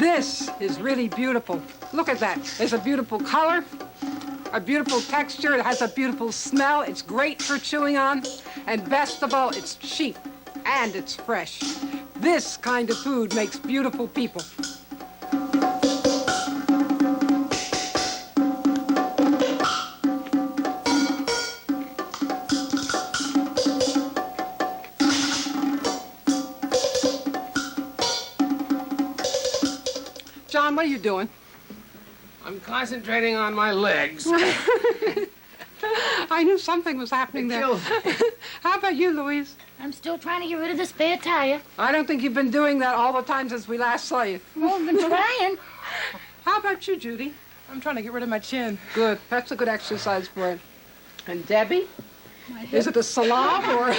This is really beautiful. Look at that. There's a beautiful color, a beautiful texture. It has a beautiful smell. It's great for chewing on. And best of all, it's cheap and it's fresh. This kind of food makes beautiful people. John, what are you doing? I'm concentrating on my legs. I knew something was happening there. How about you, Louise? I'm still trying to get rid of the spare tire. I don't think you've been doing that all the time since we last saw you. Well, I've been trying. How about you, Judy? I'm trying to get rid of my chin. Good. That's a good exercise for it. And Debbie? Is it a salon or...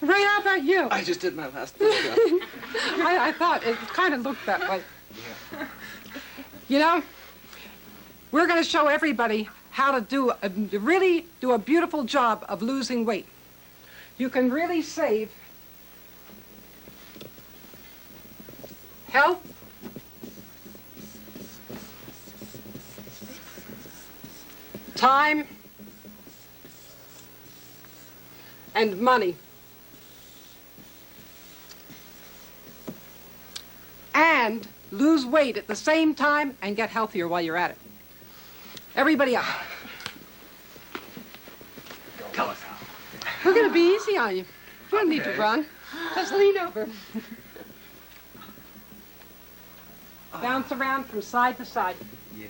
Ray, how about you? I just did my last push-up. I thought it kind of looked that way. Yeah. You know, we're going to show everybody how to really do a beautiful job of losing weight. You can really save health, time, and money. And lose weight at the same time and get healthier while you're at it. Everybody up. Tell us how. We're going to be easy on you. You don't need to run. Just lean over. Bounce around from side to side. Yeah.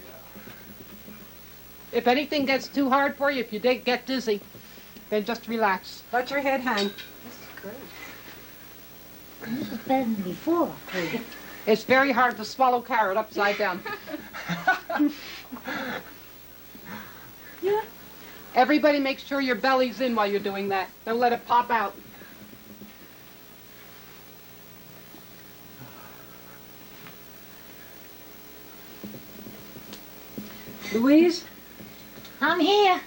If anything gets too hard for you, if you get dizzy, then just relax. Let your head hang. This is great. This is better than before, I tell you. It's very hard to swallow carrot upside down. Yeah. Everybody make sure your belly's in while you're doing that. Don't let it pop out. Louise? I'm here.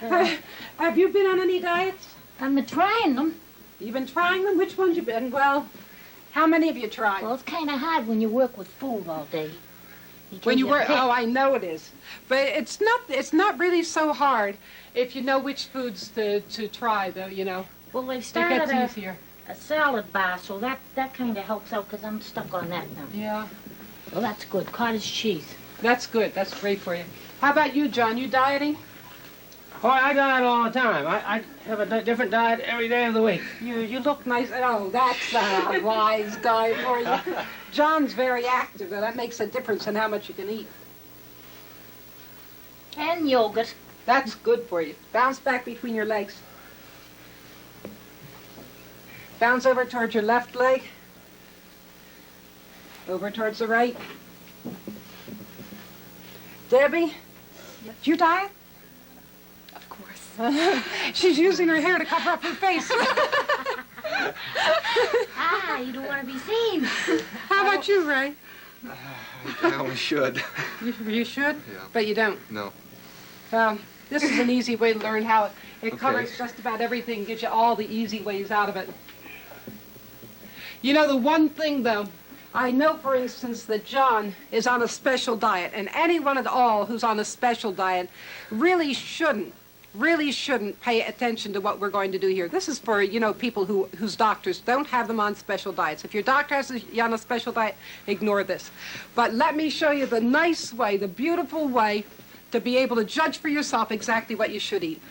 Have you been on any diets? I've been trying them. You've been trying them? Which ones you been? Well, how many have you tried? Well, it's kind of hard when you work with food all day. When you work, pick. oh, I know it is. But it's not really so hard if you know which foods to try, though, you know. Well, they've It started gets easier. a salad bar, so that kind of helps out because I'm stuck on that now. Yeah, Well, that's good. Cottage cheese. that's good. That's great for you. How about you, John? You dieting? Oh, I diet all the time. I have a different diet every day of the week. You look nice. Oh, that's a wise guy for you. John's very active, and that makes a difference in how much you can eat. And yogurt. That's good for you. Bounce back between your legs. Bounce over towards your left leg. Over towards the right. Debbie, do you diet? Of course. She's using her hair to cover up her face. Ah, you don't want to be seen. How about you, Ray? I only should. You should, Yeah. but you don't. No. This is an easy way to learn how it Okay. covers just about everything, gives you all the easy ways out of it. You know, the one thing, though, I know, for instance, that John is on a special diet, and anyone at all who's on a special diet really shouldn't pay attention to what we're going to do here. This is for, you know, people whose doctors don't have them on special diets. If your doctor has you on a special diet, ignore this. But let me show you the nice way, the beautiful way to be able to judge for yourself exactly what you should eat.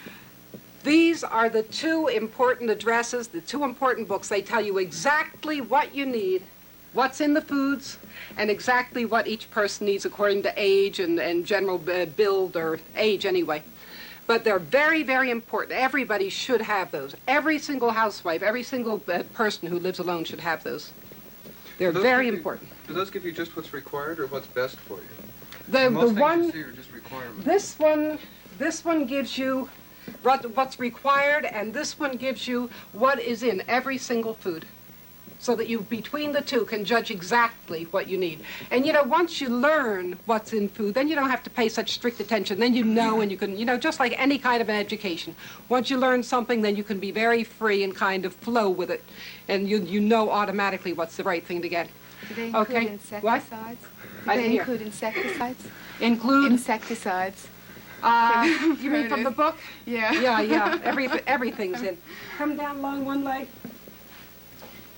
These are the two important addresses, the two important books. They tell you exactly what you need, what's in the foods, and exactly what each person needs according to age and general build, or age anyway. But they're very, very important. Everybody should have those. Every single housewife, every single person who lives alone should have those. They're very important. Do those give you just what's required or what's best for you? The Most one, things you see are just requirements. this one gives you what's required, and this one gives you what is in every single food. so that you, between the two, can judge exactly what you need. And, once you learn what's in food, then you don't have to pay such strict attention. Then you know, and you can, just like any kind of an education. Once you learn something, then you can be very free and kind of flow with it. And you know automatically what's the right thing to get. Do they include Okay. insecticides? I Do didn't they hear. include insecticides? Include, Insecticides. you mean from the book? Yeah. Yeah. Everything's in. Come down along one leg.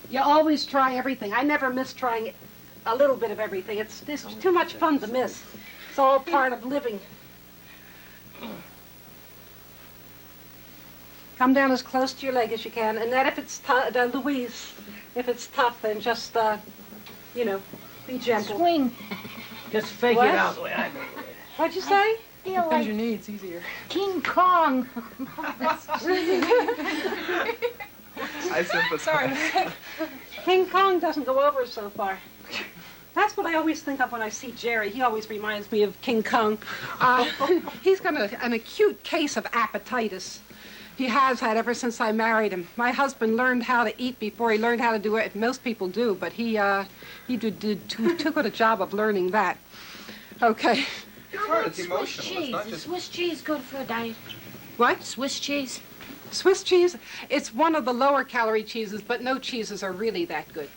You always try everything. I never miss trying a little bit of everything. It's too much fun to miss. It's all part of living. Come down as close to your leg as you can. And then if it's tough, Louise, if it's tough, then just, be gentle. Swing. Just fake What? it out the way I do. What'd you say? Feel Bend like your knee, it's easier. King Kong. I sympathize. King Kong doesn't go over so far. That's what I always think of when I see Jerry. He always reminds me of King Kong. He's got an acute case of appetitis. He has had ever since I married him. My husband learned how to eat before he learned how to do it. Most people do, but he did too good a job of learning that. Okay. It's hard. It's Swiss emotional. It's cheese. not Is just. Swiss cheese good for a diet? What? Swiss cheese? Swiss cheese, it's one of the lower calorie cheeses, but no cheeses are really that good.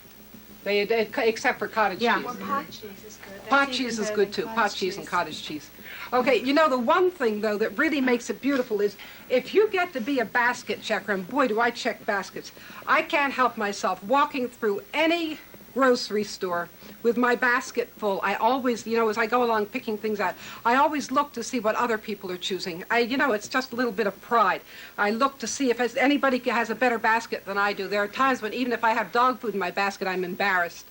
Except for cottage Yeah. cheese. Well, pot cheese is good. Pot That's cheese even is better good than too, pot cheese and cottage cheese. Okay, the one thing though that really makes it beautiful is if you get to be a basket checker, and boy do I check baskets, I can't help myself walking through any grocery store with my basket full. I always, as I go along picking things out, I always look to see what other people are choosing. It's just a little bit of pride. I look to see if anybody has a better basket than I do. There are times when even if I have dog food in my basket, I'm embarrassed.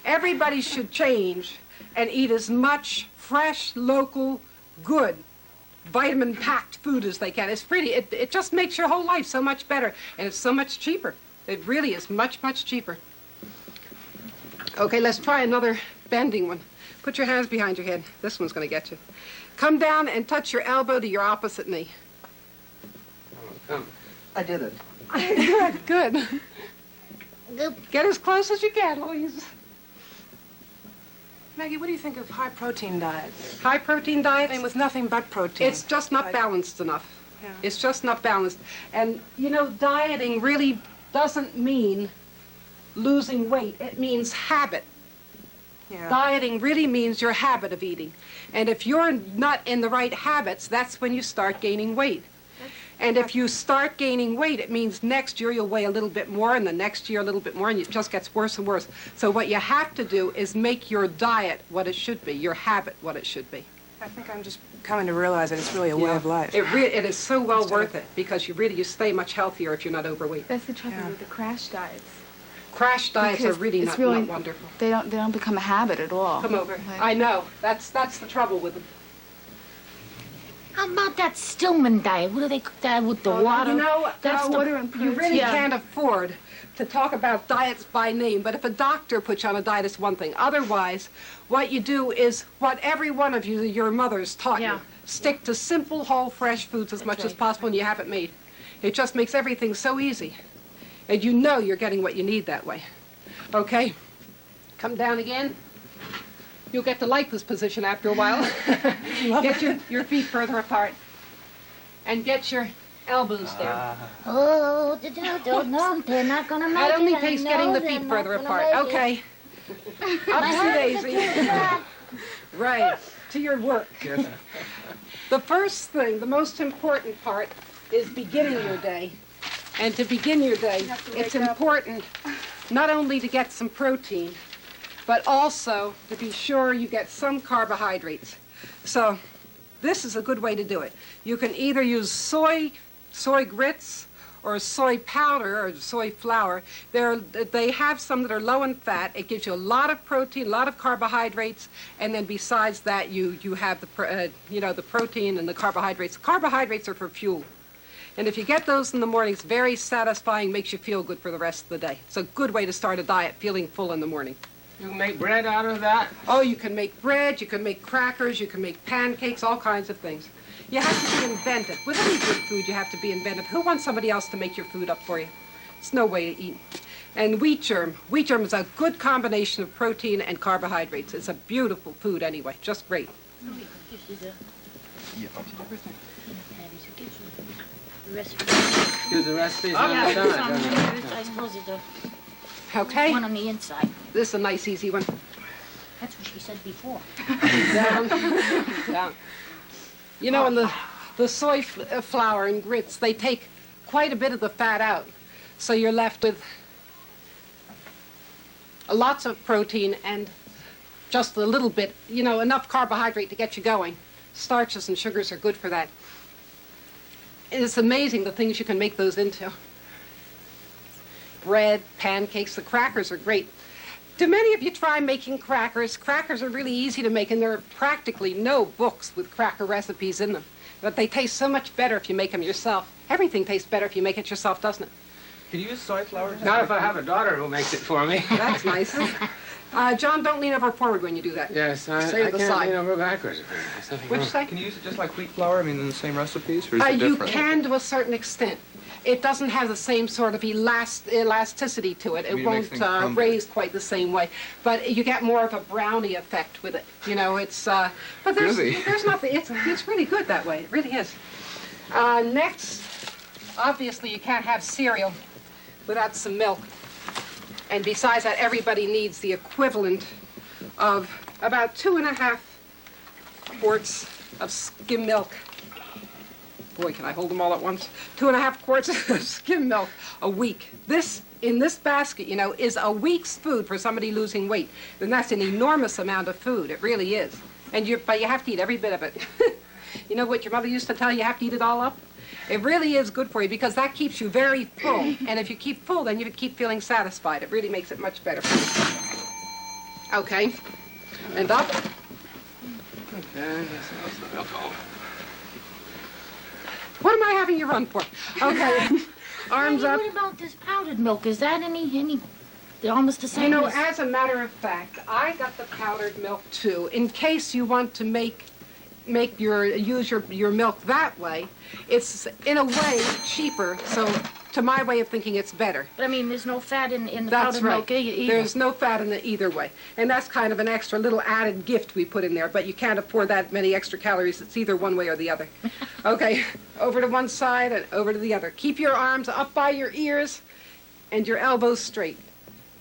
Everybody should change and eat as much fresh, local, good, vitamin-packed food as they can. It's pretty. It just makes your whole life so much better, and it's so much cheaper. It really is much, much cheaper. Okay, let's try another bending one. Put your hands behind your head. This one's going to get you. Come down and touch your elbow to your opposite knee. Come. I did it. Good. Get as close as you can, Louise. Maggie, what do you think of high protein diets? High protein diets. I mean, with nothing but protein. It's just not balanced enough. Yeah. It's just not balanced. And, dieting really doesn't mean losing weight. It means habit. Yeah. Dieting really means your habit of eating. And if you're not in the right habits, that's when you start gaining weight. And if you start gaining weight, it means next year you'll weigh a little bit more, and the next year a little bit more, and it just gets worse and worse. So what you have to do is make your diet what it should be, your habit what it should be. I think I'm just coming to realize that it's really a way of life. It is so well worth it, because you stay much healthier if you're not overweight. That's the trouble Yeah. with the crash diets. Crash diets are Because really it's not wonderful. They don't become a habit at all. Come over. Like- I know. That's the trouble with them. How about that Stillman diet? What do they cook that with the water? That's the water and You really Yeah. can't afford to talk about diets by name, but if a doctor puts you on a diet, it's one thing. Otherwise, what you do is what every one of you, your mothers, taught Yeah. you. Stick to simple, whole, fresh foods as much as possible, and you have it made. It just makes everything so easy. And you're getting what you need that way. Okay? Come down again. You'll get to like this position after a while. Get your feet further apart. And get your elbows there. Oh, no, they're not gonna make it. That only I takes know getting the they're feet not further gonna apart. make it. Okay. My Upsy hands are daisy. too fat. Right. To your work. Yes. The first thing, the most important part, is beginning your day. And to begin your day, it's important not only to get some protein, but also to be sure you get some carbohydrates. So this is a good way to do it. You can either use soy grits or soy powder or soy flour. They have some that are low in fat. It gives you a lot of protein, a lot of carbohydrates, and then besides that, you have the protein and the carbohydrates. Carbohydrates are for fuel. And if you get those in the morning, it's very satisfying, makes you feel good for the rest of the day. It's a good way to start a diet, feeling full in the morning. You can make bread out of that. Oh, you can make bread, you can make crackers, you can make pancakes, all kinds of things. You have to be inventive. With any good food, you have to be inventive. Who wants somebody else to make your food up for you? It's no way to eat. And wheat germ. Wheat germ is a good combination of protein and carbohydrates. It's a beautiful food anyway, just great. Here's the recipes. I suppose it's Okay, one on the inside. this is a nice easy one. That's what she said before. Down, down. You know, in the soy flour and grits, they take quite a bit of the fat out. So you're left with lots of protein and just a little bit, you know, enough carbohydrate to get you going. Starches and sugars are good for that. It's amazing the things you can make those into. Bread, pancakes, the crackers are great. Do many of you try making crackers? Crackers are really easy to make, and there are practically no books with cracker recipes in them. But they taste so much better if you make them yourself. Everything tastes better if you make it yourself, doesn't it? Can you use soy flour? Not if I have a daughter who makes it for me. That's nice. John, don't lean over forward when you do that. Yes, I Stay to the can't side. lean over backwards. There's something What'd you wrong. say? Can you use it just like wheat flour? I mean, in the same recipes, or is it You different? can to a certain extent. It doesn't have the same sort of elasticity to it. I It mean, it makes won't things crumble. raise quite the same way. But you get more of a brownie effect with it. You know, it's... but Really? there's nothing... It's really good that way. It really is. Next, obviously you can't have cereal without some milk. And besides that, everybody needs the equivalent of about 2.5 quarts of skim milk. Boy, can I hold them all at once? 2.5 quarts of skim milk a week. This, in this basket, you know, is a week's food for somebody losing weight. And that's an enormous amount of food. It really is. But you have to eat every bit of it. You know what your mother used to tell you? You have to eat it all up? It really is good for you because that keeps you very full. And if you keep full, then you keep feeling satisfied. It really makes it much better for you. Okay. And up. Okay, that's the alcohol. What am I having you run for? Okay. Arms Hey, up. what about this powdered milk? Is that any they're almost the same? You know, as- as a matter of fact, I got the powdered milk too, in case you want to use your milk that way. It's in a way cheaper, so to my way of thinking, it's better. But I mean, there's no fat in the That's powdered right. milk either. There's no fat in it either way, and that's kind of an extra little added gift we put in there. But you can't afford that many extra calories. It's either one way or the other. Okay, over to one side and over to the other. Keep your arms up by your ears, and your elbows straight.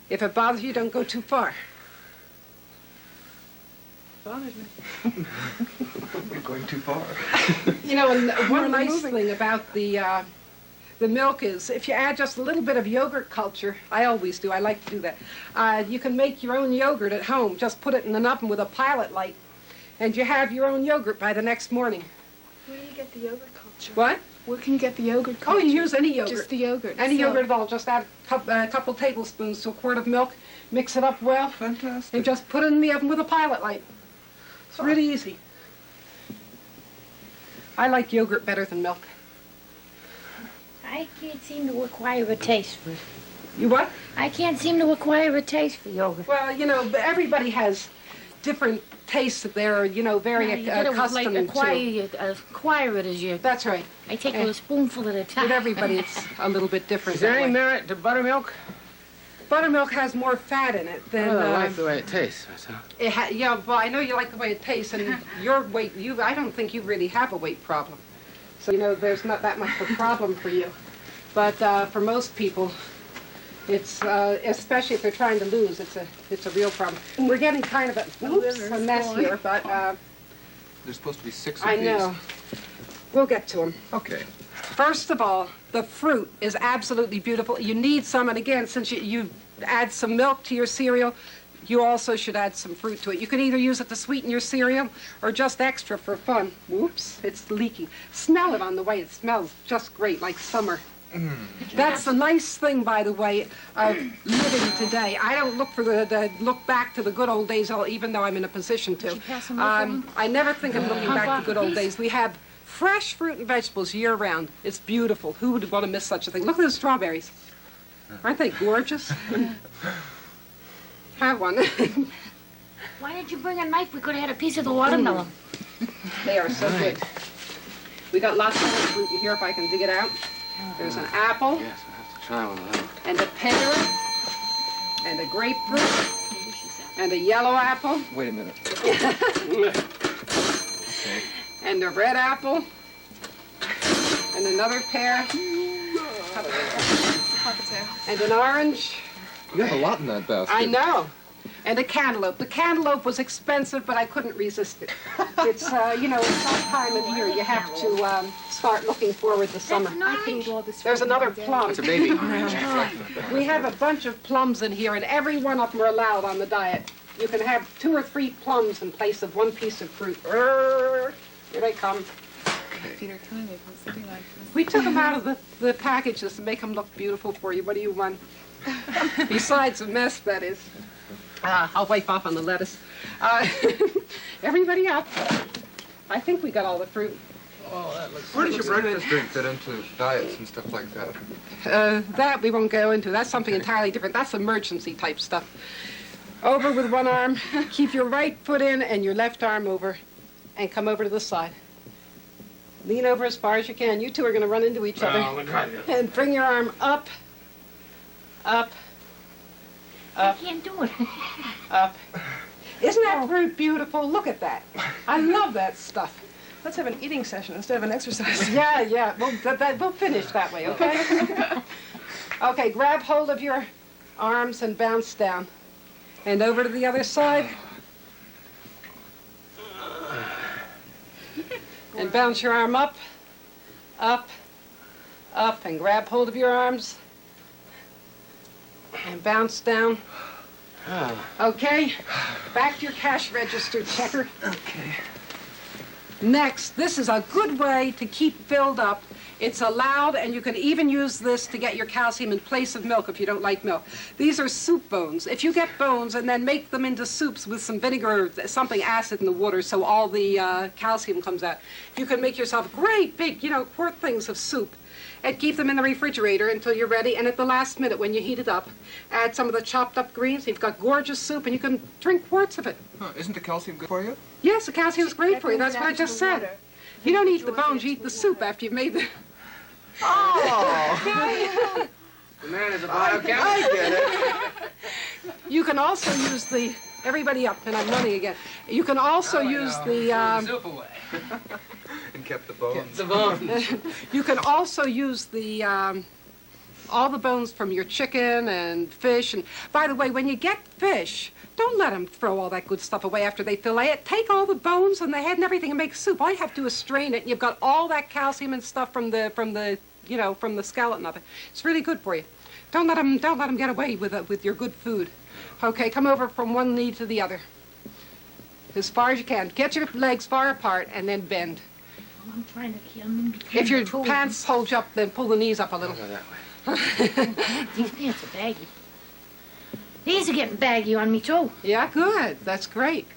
If it bothers you, don't go too far. Bothers me. You're going too far. You know, and one nice thing about the milk is if you add just a little bit of yogurt culture, I always do, I like to do that, you can make your own yogurt at home. Just put it in an oven with a pilot light, and you have your own yogurt by the next morning. Where do you get the yogurt culture? What? Where can you get the yogurt Oh, culture? you use any yogurt. Just the yogurt. Any So- yogurt at all. Just add a couple tablespoons to a quart of milk, mix it up well, Fantastic. and just put it in the oven with a pilot light. It's really easy. I like yogurt better than milk. I can't seem to acquire a taste for it. You what? I can't seem to acquire a taste for yogurt. Well, you know, everybody has different tastes that they're, you know, very You gotta, accustomed like, to. acquire it as you. That's right. I take Eh. a spoonful at a time. But everybody, it's a little bit different Is there that any way. merit to buttermilk? Buttermilk has more fat in it than... Well, I like the way it tastes myself. yeah, well, I know you like the way it tastes, and your weight, I don't think you really have a weight problem. So, you know, there's not that much of a problem for you. But for most people, it's, especially if they're trying to lose, it's a real problem. We're getting kind of a mess here, but There's supposed to be 6 of I these. know. We'll get to them. Okay. First of all, the fruit is absolutely beautiful. You need some, and again, since you add some milk to your cereal, you also should add some fruit to it. You can either use it to sweeten your cereal or just extra for fun. Whoops, it's leaking. Smell it on the way. It smells just great, like summer. That's the nice thing, by the way, of living today. I don't look for look back to the good old days, even though I'm in a position to. you pass them over? I never think of looking back to the good old days. We have fresh fruit and vegetables year-round. It's beautiful. Who would want to miss such a thing? Look at the strawberries. Aren't they gorgeous? Have one. Why didn't you bring a knife? We could have had a piece of the watermelon. They are so good. We got lots of fruit in here if I can dig it out. There's an apple Yes, I'll have to try one of those. and a pear and a grapefruit, and a yellow apple, Wait a minute. and a red apple, and another pear, and an orange. You have a lot in that basket. I know. And a cantaloupe. The cantaloupe was expensive, but I couldn't resist it. It's, you know, it's that time of year. You have to start looking forward to summer. I paid all this. There's another plum. It's a baby. We have a bunch of plums in here, and every one of them are allowed on the diet. You can have 2 or 3 plums in place of 1 piece of fruit. Here they come. Peter, can I make one something like this? We took them out of the packages to make them look beautiful for you. What do you want? Besides the mess, that is. I'll wipe off on the lettuce. Everybody up. I think we got all the fruit. Where does your breakfast drink fit into diets and stuff like that? That we won't go into. That's something entirely different. That's emergency type stuff. Over with one arm. Keep your right foot in and your left arm over. And come over to the side. Lean over as far as you can. You two are going to run into each other. I'm gonna try this. And bring your arm up, up, I up, can't do it. up. Isn't that fruit beautiful? Look at that. I love that stuff. Let's have an eating session instead of an exercise. Yeah, yeah. We'll finish that way, okay? Okay, grab hold of your arms and bounce down. And over to the other side. And bounce your arm up, up, up, and grab hold of your arms. And bounce down. Okay, back to your cash register, checker. Okay. Next, this is a good way to keep filled up. It's allowed, and you can even use this to get your calcium in place of milk if you don't like milk. These are soup bones. If you get bones and then make them into soups with some vinegar or something acid in the water so all the calcium comes out, you can make yourself great big, quart things of soup and keep them in the refrigerator until you're ready. And at the last minute, when you heat it up, add some of the chopped up greens. You've got gorgeous soup, and you can drink quarts of it. Huh, isn't the calcium good for you? Yes, the calcium's great for you. That's what I just said. You don't eat the bones, you eat the soup after you've made the... Oh! The man is a biochemist. I get it. You can also use the... Everybody up, and I'm running again. You can also use the... Soup away. And kept the bones. The bones. You can also use the... all the bones from your chicken and fish. And by the way, when you get fish, don't let them throw all that good stuff away after they fillet it. Take all the bones and the head and everything and make soup. All you have to do is strain it, and you've got all that calcium and stuff from the skeleton of it. It's really good for you. Don't let them get away with your good food. Okay, come over from one knee to the other, as far as you can. Get your legs far apart and then bend. I'm trying to keep them in between. If your the toes. pants hold you up, then pull the knees up a little. Go that way. These pants are baggy. These are getting baggy on me, too. Yeah, good. That's great.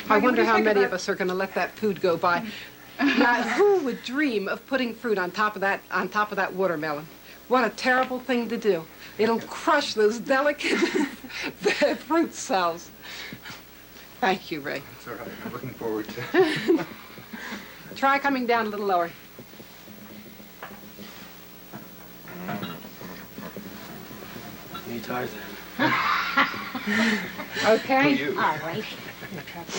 I wonder how many of us are going to let that food go by. Now, who would dream of putting fruit on top of that watermelon? What a terrible thing to do. It'll crush those delicate fruit cells. Thank you, Ray. It's all right. I'm looking forward to Try coming down a little lower. Me Tarzan. Okay? you. All right.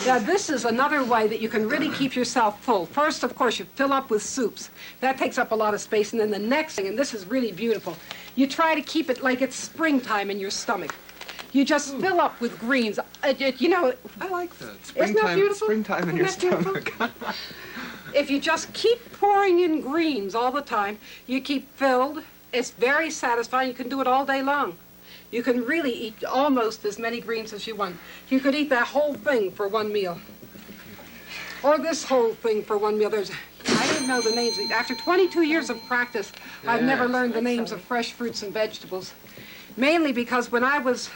Now, this is another way that you can really keep yourself full. First, of course, you fill up with soups. That takes up a lot of space. And then the next thing, and this is really beautiful, you try to keep it like it's springtime in your stomach. You just fill up with greens. I like that. Isn't that beautiful? Springtime in your Isn't that stomach. If you just keep pouring in greens all the time, you keep filled. It's very satisfying. You can do it all day long. You can really eat almost as many greens as you want. You could eat that whole thing for one meal. Or this whole thing for one meal. I didn't know the names. After 22 years of practice, I've never learned the names of fresh fruits and vegetables. Mainly because when I was,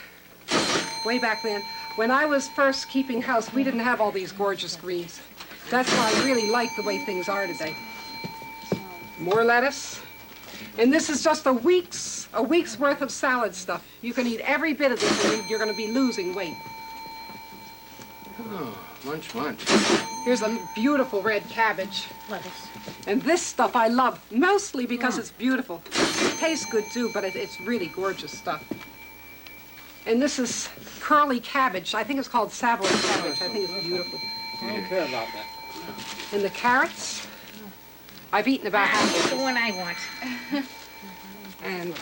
way back then, when I was first keeping house, we didn't have all these gorgeous greens. That's why I really like the way things are today. More lettuce. And this is just a week's worth of salad stuff. You can eat every bit of this and you're going to be losing weight. Oh, munch, munch. Here's a beautiful red cabbage. Lettuce. And this stuff I love, mostly because it's beautiful. It tastes good too, but it's really gorgeous stuff. And this is curly cabbage. I think it's called Savoy cabbage. I think it's beautiful. I don't care about that. And the carrots, I've eaten about half That's of the them. one I want. And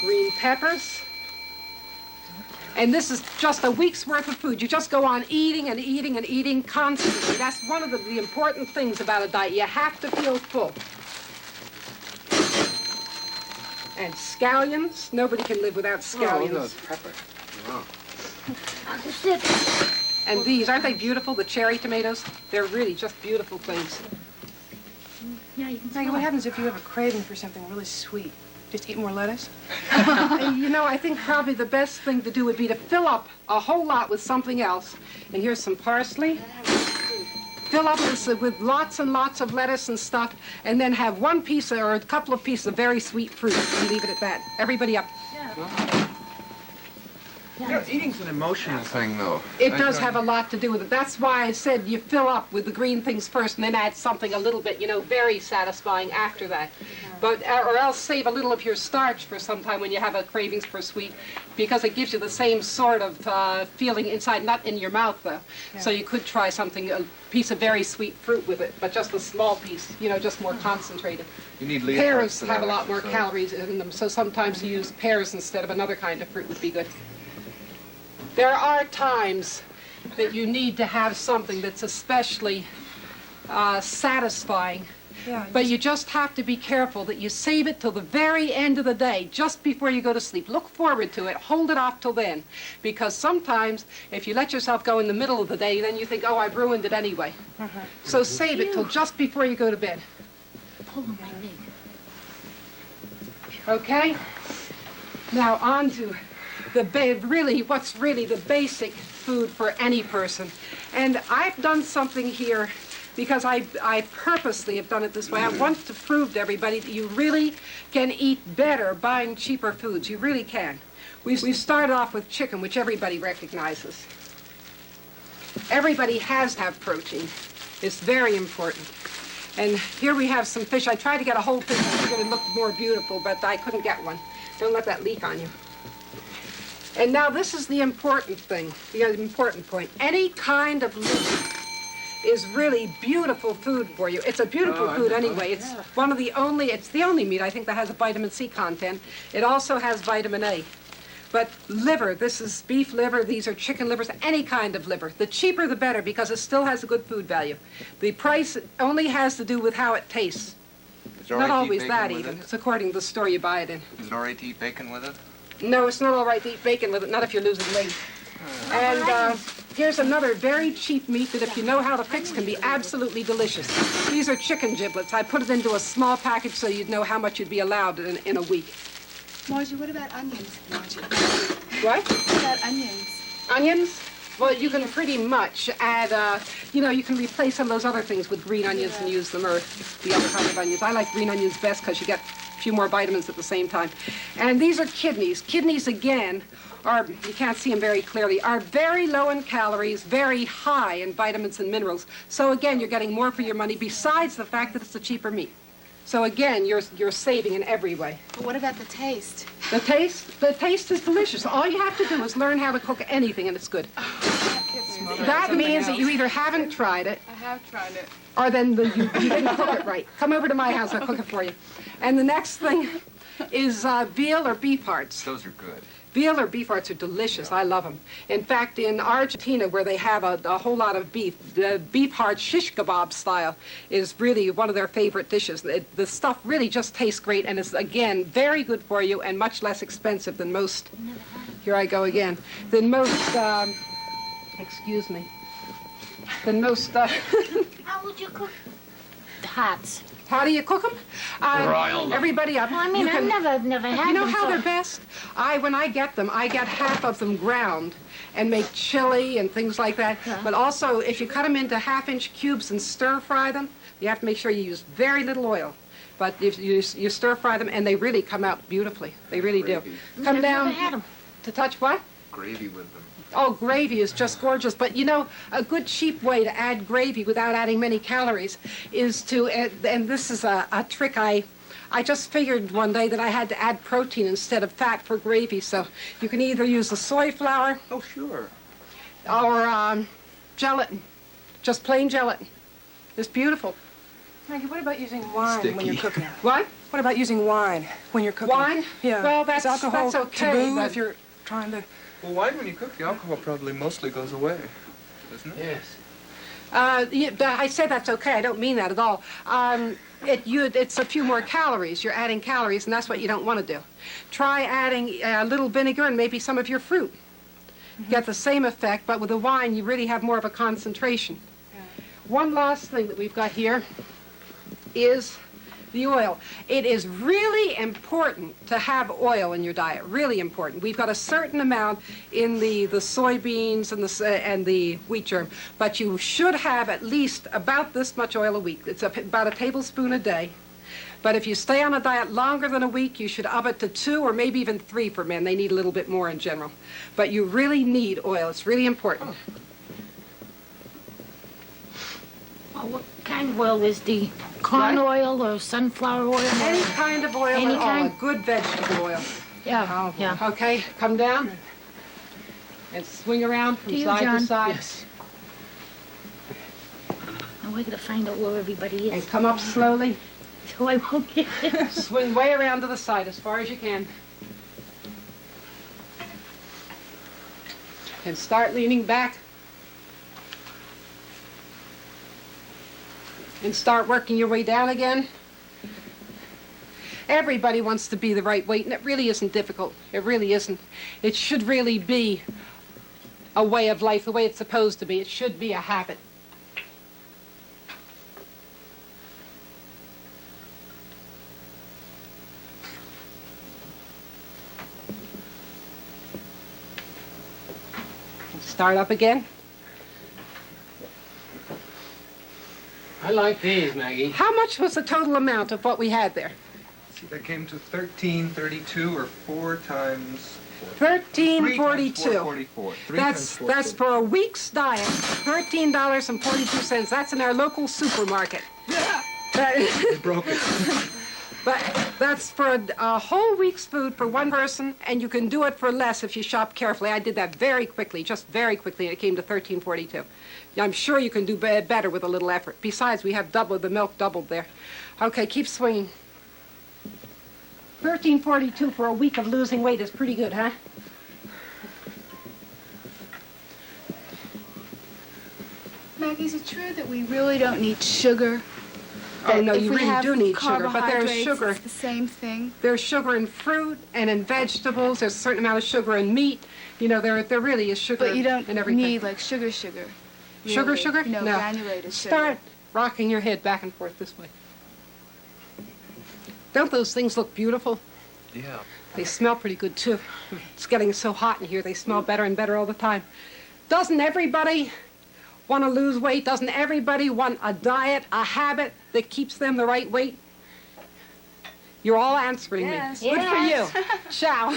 green peppers. And this is just a week's worth of food. You just go on eating and eating and eating constantly. That's one of the important things about a diet. You have to feel full. And scallions. Nobody can live without scallions. Pepper. Wow. Just it. And these, aren't they beautiful, the cherry tomatoes? They're really just beautiful things. Yeah, you can Maggie, smell what it. happens if you have a craving for something really sweet? Just eat more lettuce? You know, I think probably the best thing to do would be to fill up a whole lot with something else. And here's some parsley. Fill up this with lots and lots of lettuce and stuff, and then have one piece or a couple of pieces of very sweet fruit, and leave it at that. Everybody up. You know, eating's an emotional thing, though. It does have a lot to do with it. That's why I said you fill up with the green things first, and then add something a little bit, you know, very satisfying after that. But or else save a little of your starch for some time when you have a cravings for sweet, because it gives you the same sort of feeling inside, not in your mouth though. Yeah. So you could try something, a piece of very sweet fruit with it, but just a small piece, you know, just more concentrated. You need Pears have a lot more calories in them, so sometimes you use pears instead of another kind of fruit would be good. There are times that you need to have something that's especially satisfying, Yeah. but you just have to be careful that you save it till the very end of the day, just before you go to sleep. Look forward to it, hold it off till then, because sometimes if you let yourself go in the middle of the day, then you think, oh, I've ruined it anyway. So save it till just before you go to bed. Pull on my leg. Okay? Now on to what's really the basic food for any person. And I've done something here because I purposely have done it this way. I want to prove to everybody that you really can eat better buying cheaper foods. You really can. We started off with chicken, which everybody recognizes. Everybody has to have protein. It's very important. And here we have some fish. I tried to get a whole fish. I figured it looked more beautiful, but I couldn't get one. Don't let that leak on you. And now this is the important thing, the important point. Any kind of liver is really beautiful food for you. It's a beautiful food anyway. It's it's the only meat I think that has a vitamin C content. It also has vitamin A. But liver, this is beef liver, these are chicken livers, any kind of liver. The cheaper the better because it still has a good food value. The price only has to do with how it tastes. Is it all Not right to eat always bacon that with even. it? It's according to the store you buy it in. Is it all right to eat bacon with it? No, it's not all right to eat bacon with it, not if you're losing weight. And here's another very cheap meat that if you know how to fix can be absolutely delicious. These are chicken giblets. I put it into a small package so you'd know how much you'd be allowed in a week. Margie, what about onions? Margie, What? what about onions? Onions? Well, you can pretty much add, you can replace some of those other things with green onions and use them or the other kind of onions. I like green onions best because you get a few more vitamins at the same time. And these are kidneys. Kidneys, again, you can't see them very clearly, are very low in calories, very high in vitamins and minerals. So again, you're getting more for your money besides the fact that it's a cheaper meat. So again, you're saving in every way. But what about the taste? The taste is delicious. All you have to do is learn how to cook anything and it's good. That means that you either haven't tried it I have tried it. or then you didn't cook it right. Come over to my house, I'll cook it for you. And the next thing is veal or beef hearts. Those are good. Veal or beef hearts are delicious. I love them. In fact, in Argentina, where they have a whole lot of beef, the beef heart shish kebab style is really one of their favorite dishes. The stuff really just tastes great and is, again, very good for you and much less expensive than most, here I go again, than most, excuse me, than most, How would you cook the hearts? how do you cook them? Everybody up. Well, I mean, You can- I've never had You know them, how so- they're best? When I get them, I get half of them ground and make chili and things like that. But also, if you cut them into half-inch cubes and stir-fry them, you have to make sure you use very little oil. But if you stir-fry them, and they really come out beautifully. They really do. Gravy. Come I've down never had them. to touch what? Gravy with them. Oh, gravy is just gorgeous. But you know, a good cheap way to add gravy without adding many calories is to, and this is a trick I just figured one day that I had to add protein instead of fat for gravy. So you can either use the soy flour Oh, sure. or gelatin, just plain gelatin. It's beautiful. Maggie, what about using wine when you're Sticky. cooking? What? What about using wine when you're cooking? Wine? Yeah. Well, Is alcohol that's okay, taboo but- if you're trying to... Well, wine, when you cook, the alcohol probably mostly goes away, doesn't it? Yes. I say that's okay. I don't mean that at all. It's a few more calories. You're adding calories, and that's what you don't want to do. Try adding a little vinegar and maybe some of your fruit. Get the same effect, but with the wine, you really have more of a concentration. One last thing that we've got here is the oil. It is really important to have oil in your diet, really important. We've got a certain amount in the soybeans and the wheat germ, but you should have at least about this much oil a week. It's about a tablespoon a day. But if you stay on a diet longer than a week, you should up it to 2 or maybe even 3 for men. They need a little bit more in general. But you really need oil. It's really important. Well, what kind of oil is the corn What? oil or sunflower oil? Any kind of oil Any at all, kind? a good vegetable oil. Yeah, yeah. Okay, come down and swing around from To you, side John. to side. Yes. Now we're gonna find out where everybody And is, come up slowly. so I won't get it. Swing way around to the side as far as you can. And start leaning back. And start working your way down again. Everybody wants to be the right weight, and it really isn't difficult. It really isn't. It should really be a way of life, the way it's supposed to be. It should be a habit. Start up again. I like these, Maggie. How much was the total amount of what we had there? See, that came to 1332 or 4 times... 13.42. 444. That's for a week's diet. $13.42. That's in our local supermarket. They broke it. But that's for a whole week's food for one person, and you can do it for less if you shop carefully. I did that very quickly, just very quickly, and it came to $13.42. I'm sure you can do better with a little effort. Besides, we have the milk doubled there. Okay, keep swinging. $13.42 for a week of losing weight is pretty good, huh? Maggie, is it true that we really don't need sugar? Oh, no, If you we really have do need sugar, but there's carbohydrates, sugar. It's the same thing. There's sugar in fruit and in vegetables. There's a certain amount of sugar in meat. You know, there really is sugar But you don't in everything. need like sugar. Sugar, really. sugar? No, No. granulated sugar. Start rocking your head back and forth this way. Don't those things look beautiful? Yeah. They smell pretty good, too. It's getting so hot in here. They smell better and better all the time. Doesn't everybody want to lose weight? Doesn't everybody want a diet, a habit that keeps them the right weight? You're all answering Yes. me. Good for you. Ciao.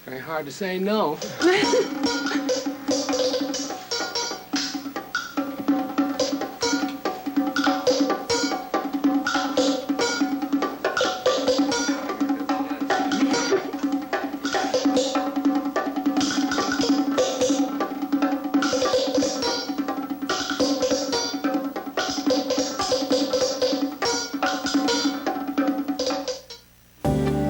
Very hard to say no.